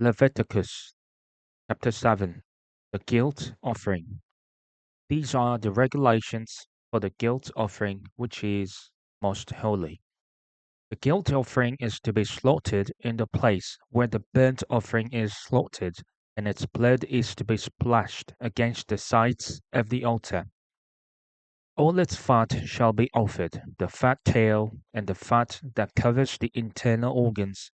Leviticus chapter 7. The guilt offering. These are the regulations for the guilt offering, which is most holy. The guilt offering is to be slaughtered in the place where the burnt offering is slaughtered, and its blood is to be splashed against the sides of the altar. All its fat shall be offered, the fat tail and the fat that covers the internal organs,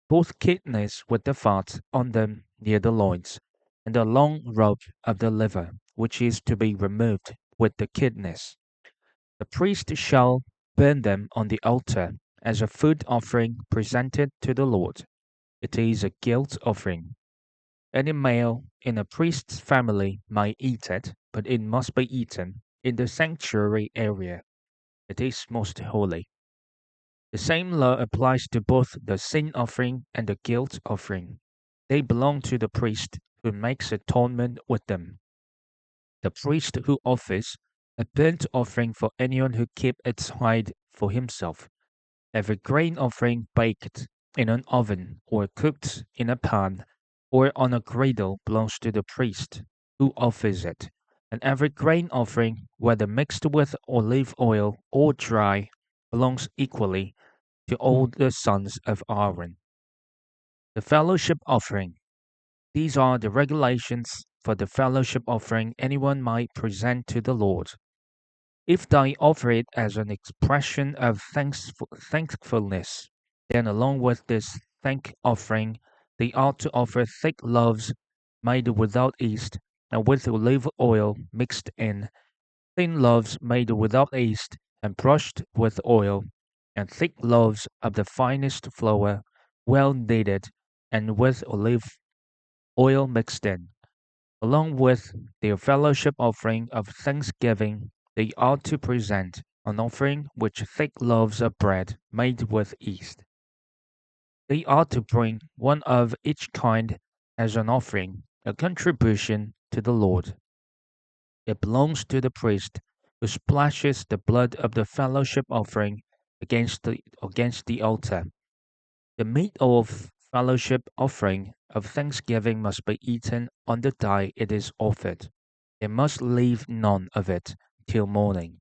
both kidneys with the fat on them near the loins, and the long robe of the liver, which is to be removed with the kidneys. The priest shall burn them on the altar as a food offering presented to the Lord. It is a guilt offering. Any male in a priest's family may eat it, but it must be eaten in the sanctuary area. It is most holy. The same law applies to both the sin offering and the guilt offering. They belong to the priest who makes atonement with them. The priest who offers a burnt offering for anyone who keeps its hide for himself. Every grain offering baked in an oven or cooked in a pan or on a griddle belongs to the priest who offers it. And every grain offering, whether mixed with olive oil or dry, belongs equally to all the sons of Aaron. The fellowship offering. These are the regulations for the fellowship offering anyone might present to the Lord. If they offer it as an expression of thankfulness, then along with this thank offering, they ought to offer thick loaves made without yeast and with olive oil mixed in, thin loaves made without yeast and brushed with oil, and thick loaves of the finest flour, well kneaded and with olive oil mixed in. Along with their fellowship offering of thanksgiving, they ought to present an offering which thick loaves of bread made with yeast. They ought to bring one of each kind as an offering, a contribution to the Lord. It belongs to the priest who splashes the blood of the fellowship offering against the altar. The meat of fellowship offering of thanksgiving must be eaten on the day it is offered. They must leave none of it till morning.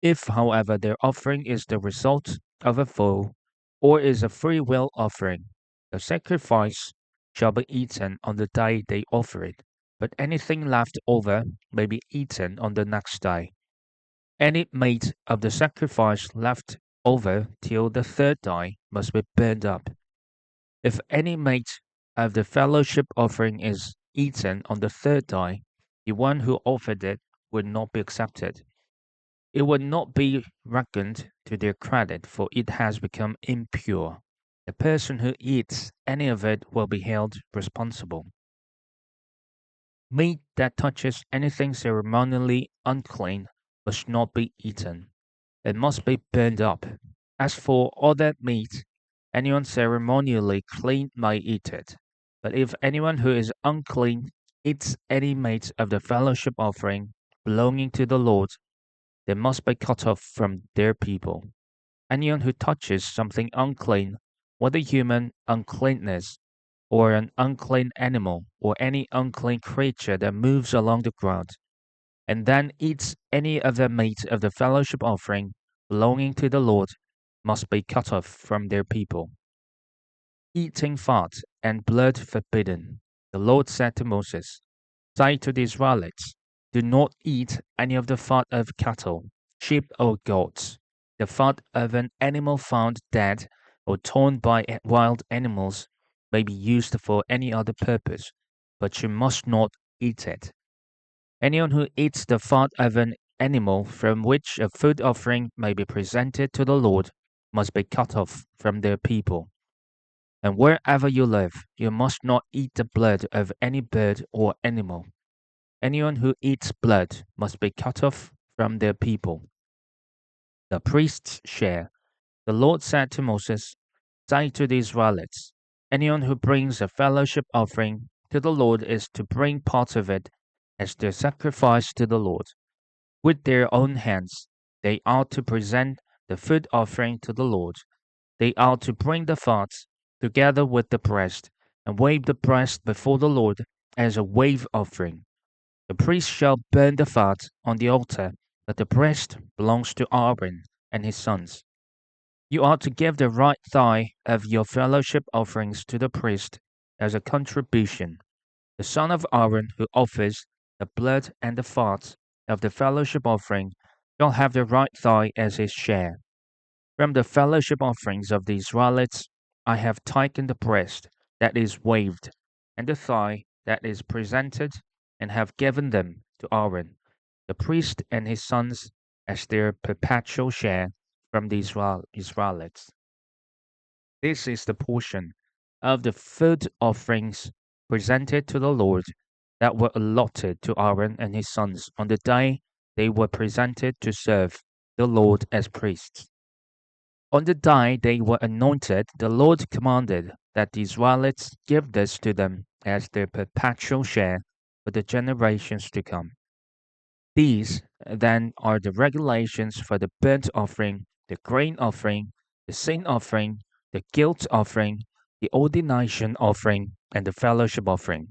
If, however, their offering is the result of a vow or is a free will offering, the sacrifice shall be eaten on the day they offer it, but anything left over may be eaten on the next day. Any meat of the sacrifice left over till the third day must be burned up. If any meat of the fellowship offering is eaten on the third day, the one who offered it would not be accepted. It would not be reckoned to their credit, for it has become impure. The person who eats any of it will be held responsible. Meat that touches anything ceremonially unclean must not be eaten. It must be burned up. As for other meat, anyone ceremonially clean may eat it. But if anyone who is unclean eats any meat of the fellowship offering belonging to the Lord, they must be cut off from their people. Anyone who touches something unclean, whether human uncleanness, or an unclean animal, or any unclean creature that moves along the ground, and then eats any of the meat of the fellowship offering belonging to the Lord, must be cut off from their people. Eating fat and blood forbidden. The Lord said to Moses, say to the Israelites, do not eat any of the fat of cattle, sheep, or goats. The fat of an animal found dead or torn by wild animals may be used for any other purpose, but you must not eat it. Anyone who eats the fat of an animal from which a food offering may be presented to the Lord must be cut off from their people. And wherever you live, you must not eat the blood of any bird or animal. Anyone who eats blood must be cut off from their people. The priest's share. The Lord said to Moses, say to the Israelites, anyone who brings a fellowship offering to the Lord is to bring part of it as their sacrifice to the Lord. With their own hands, they are to present the food offering to the Lord. They are to bring the fat together with the breast and wave the breast before the Lord as a wave offering. The priest shall burn the fat on the altar, but the breast belongs to Aaron and his sons. You are to give the right thigh of your fellowship offerings to the priest as a contribution. The son of Aaron who offers the blood and the fat of the fellowship offering shall have the right thigh as his share. From the fellowship offerings of the Israelites, I have taken the breast that is waved and the thigh that is presented, and have given them to Aaron, the priest, and his sons as their perpetual share from the Israelites. This is the portion of the food offerings presented to the Lord that were allotted to Aaron and his sons on the day they were presented to serve the Lord as priests. On the day they were anointed, the Lord commanded that the Israelites give this to them as their perpetual share for the generations to come. These then are the regulations for the burnt offering, the grain offering, the sin offering, the guilt offering, the ordination offering, and the fellowship offering,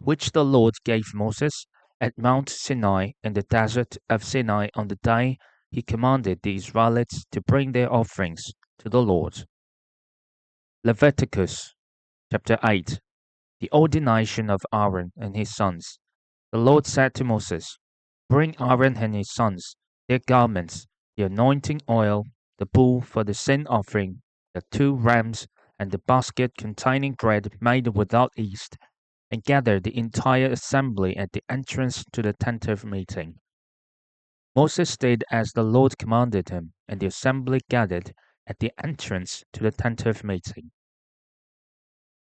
which the Lord gave Moses at Mount Sinai in the desert of Sinai on the day he commanded the Israelites to bring their offerings to the Lord. Leviticus chapter 8. The ordination of Aaron and his sons. The Lord said to Moses, Bring Aaron and his sons, their garments, the anointing oil, the bull for the sin offering, the 2 rams, and the basket containing bread made without yeast, and gather the entire assembly at the entrance to the tent of meeting. Moses did as the Lord commanded him, and the assembly gathered at the entrance to the tent of meeting.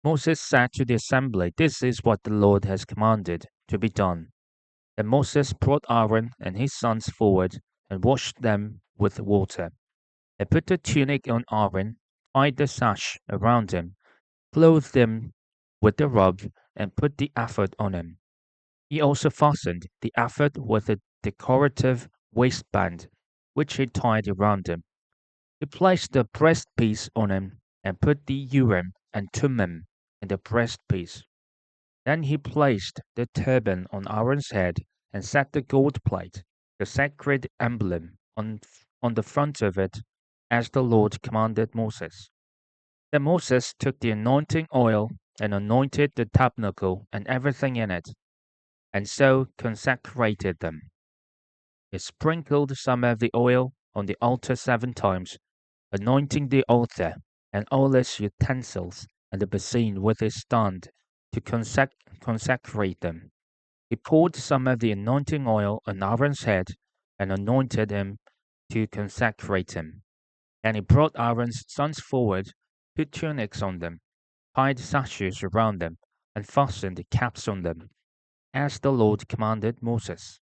Moses said to the assembly, This is what the Lord has commanded to be done. Then Moses brought Aaron and his sons forward and washed them with water. He put the tunic on Aaron, tied the sash around him, clothed him with the robe, and put the ephod on him. He also fastened the ephod with a decorative waistband, which he tied around him. He placed the breastpiece on him, and put the Urim and Thummim in the breastpiece. Then he placed the turban on Aaron's head, and set the gold plate, the sacred emblem, on the front of it, as the Lord commanded Moses. Then Moses took the anointing oil and anointed the tabernacle and everything in it, and so consecrated them. He sprinkled some of the oil on the altar 7 times, anointing the altar and all its utensils and the basin with his stand to consecrate them. He poured some of the anointing oil on Aaron's head and anointed him to consecrate him. And he brought Aaron's sons forward, put tunics on them, tied sashes around them, and fastened caps on them, as the Lord commanded Moses.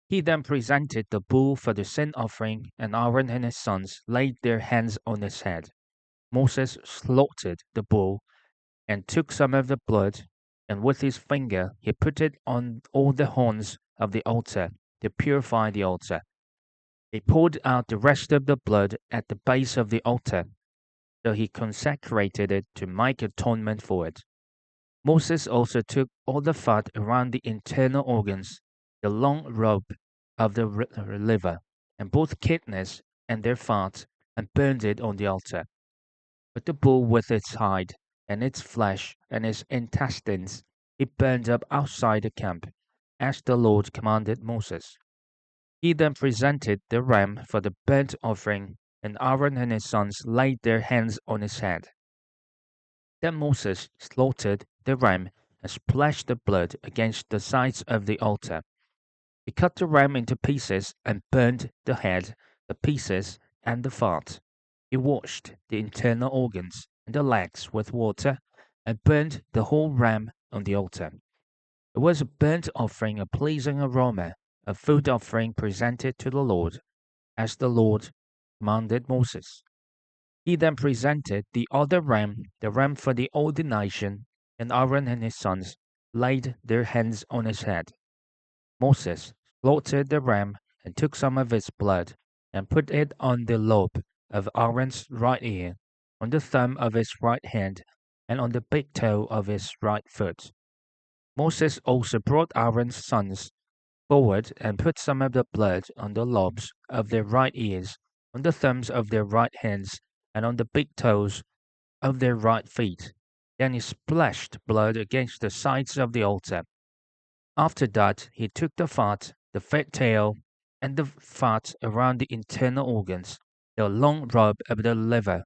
He then presented the bull for the sin offering, and Aaron and his sons laid their hands on his head. Moses slaughtered the bull and took some of the blood, and with his finger he put it on all the horns of the altar to purify the altar. He poured out the rest of the blood at the base of the altar, so he consecrated it to make atonement for it. Moses also took all the fat around the internal organs, the long robe of the liver, and both kidneys and their fat, and burned it on the altar. But the bull with its hide, and its flesh, and its intestines, he burned up outside the camp, as the Lord commanded Moses. He then presented the ram for the burnt offering, and Aaron and his sons laid their hands on his head. Then Moses slaughtered the ram and splashed the blood against the sides of the altar. He cut the ram into pieces and burned the head, the pieces, and the fat. He washed the internal organs and the legs with water and burned the whole ram on the altar. It was a burnt offering, a pleasing aroma, a food offering presented to the Lord, as the Lord commanded Moses. He then presented the other ram, the ram for the ordination, and Aaron and his sons laid their hands on his head. Moses slaughtered the ram and took some of its blood and put it on the lobe of Aaron's right ear, on the thumb of his right hand, and on the big toe of his right foot. Moses also brought Aaron's sons forward and put some of the blood on the lobes of their right ears, on the thumbs of their right hands, and on the big toes of their right feet. Then he splashed blood against the sides of the altar. After that, he took the fat tail, and the fat around the internal organs, the long robe of the liver,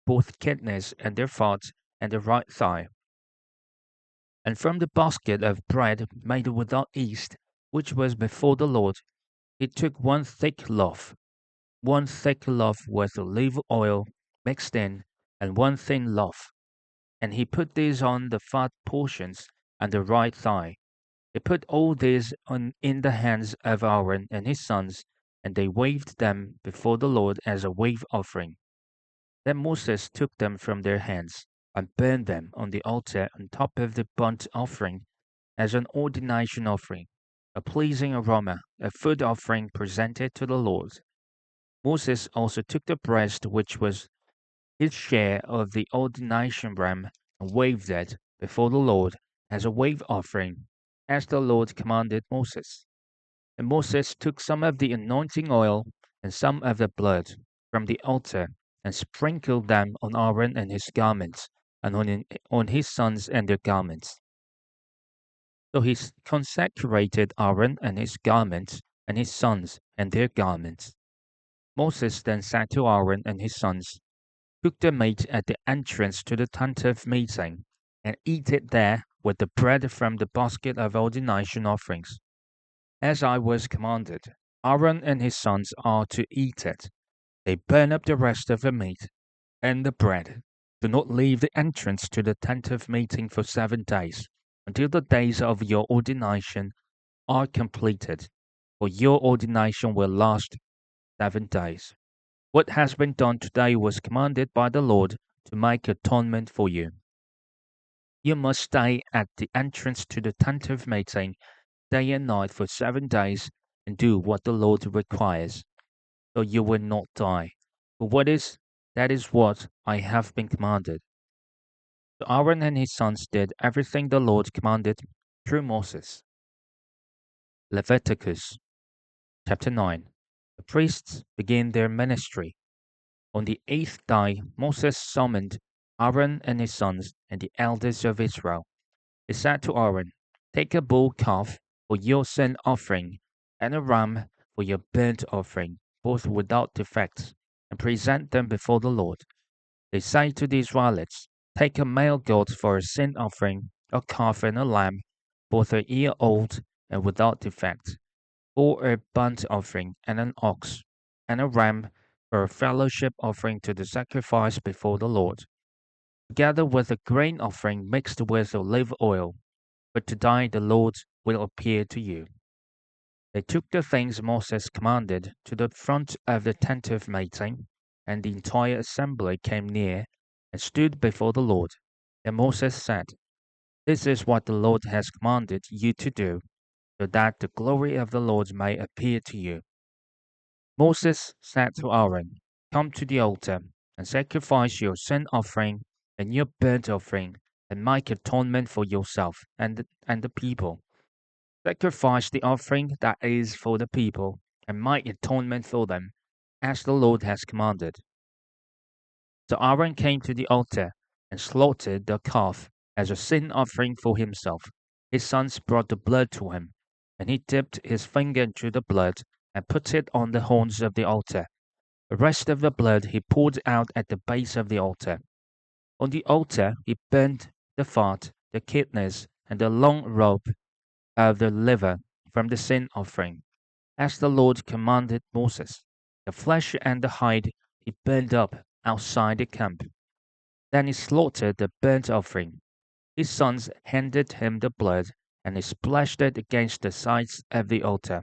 both kidneys and their fat, and the right thigh. And from the basket of bread made without yeast, which was before the Lord, he took one thick loaf with olive oil mixed in, and one thin loaf, and he put these on the fat portions and the right thigh. He put all these in the hands of Aaron and his sons, and they waved them before the Lord as a wave offering. Then Moses took them from their hands and burned them on the altar on top of the burnt offering as an ordination offering, a pleasing aroma, a food offering presented to the Lord. Moses also took the breast which was his share of the ordination ram and waved it before the Lord as a wave offering, as the Lord commanded Moses. And Moses took some of the anointing oil and some of the blood from the altar and sprinkled them on Aaron and his garments and on his sons and their garments. So he consecrated Aaron and his garments and his sons and their garments. Moses then said to Aaron and his sons, "Cook the meat at the entrance to the tent of meeting, and eat it there with the bread from the basket of ordination offerings, as I was commanded. Aaron and his sons are to eat it. They burn up the rest of the meat and the bread. Do not leave the entrance to the tent of meeting for 7 days, until the days of your ordination are completed, for your ordination will last 7 days. What has been done today was commanded by the Lord to make atonement for you. You must stay at the entrance to the tent of meeting day and night for 7 days and do what the Lord requires, so you will not die. For that is what I have been commanded." So Aaron and his sons did everything the Lord commanded through Moses. Leviticus chapter 9. The priests begin their ministry. On the 8th day, Moses summoned Aaron and his sons and the elders of Israel. He said to Aaron, "Take a bull calf for your sin offering and a ram for your burnt offering, both without defects, and present them before the Lord. They say to the Israelites, Take a male goat for a sin offering, a calf and a lamb, both a year old and without defect, or a burnt offering and an ox, and a ram for a fellowship offering to the sacrifice before the Lord, together with a grain offering mixed with olive oil. But today the Lord will appear to you." They took the things Moses commanded to the front of the tent of meeting, and the entire assembly came near and stood before the Lord. And Moses said, "This is what the Lord has commanded you to do, so that the glory of the Lord may appear to you." Moses said to Aaron, "Come to the altar and sacrifice your sin offering and your burnt offering, and make atonement for yourself and the people. Sacrifice the offering that is for the people, and make atonement for them, as the Lord has commanded." So Aaron came to the altar and slaughtered the calf as a sin offering for himself. His sons brought the blood to him, and he dipped his finger into the blood and put it on the horns of the altar. The rest of the blood he poured out at the base of the altar. On the altar he burned the fat, the kidneys, and the long robe of the liver from the sin offering, as the Lord commanded Moses. The flesh and the hide he burned up outside the camp. Then he slaughtered the burnt offering. His sons handed him the blood, and he splashed it against the sides of the altar.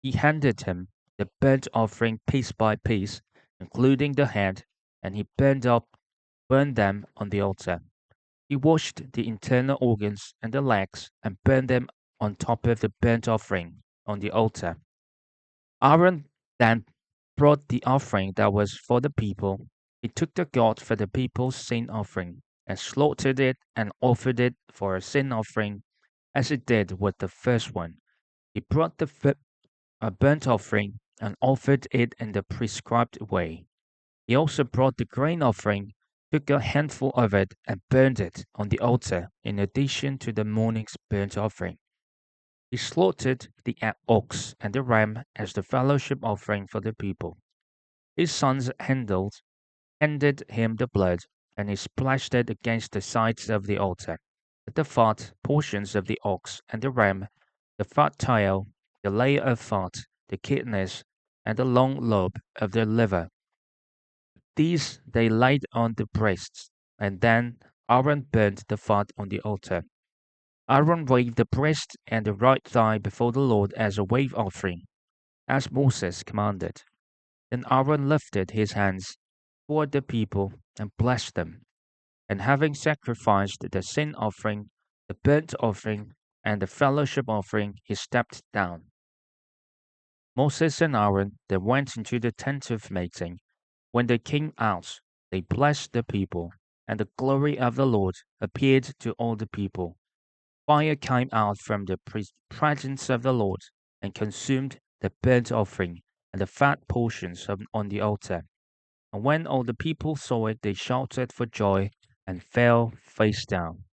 He handed him the burnt offering piece by piece, including the head, and he burned them on the altar. He washed the internal organs and the legs and burned them on top of the burnt offering on the altar. Aaron then brought the offering that was for the people. He took the goat for the people's sin offering and slaughtered it and offered it for a sin offering as it did with the first one. He brought a burnt offering and offered it in the prescribed way. He also brought the grain offering, took a handful of it, and burned it on the altar in addition to the morning's burnt offering. He slaughtered the ox and the ram as the fellowship offering for the people. His sons handed him the blood, and he splashed it against the sides of the altar. But the fat portions of the ox and the ram, the fat tail, the layer of fat, the kidneys, and the long lobe of the liver, these they laid on the breasts, and then Aaron burnt the fat on the altar. Aaron waved the breast and the right thigh before the Lord as a wave offering, as Moses commanded. Then Aaron lifted his hands toward the people and blessed them. And having sacrificed the sin offering, the burnt offering, and the fellowship offering, he stepped down. Moses and Aaron then went into the tent of meeting. When they came out, they blessed the people, and the glory of the Lord appeared to all the people. Fire came out from the presence of the Lord and consumed the burnt offering and the fat portions on the altar. And when all the people saw it, they shouted for joy and fell face down.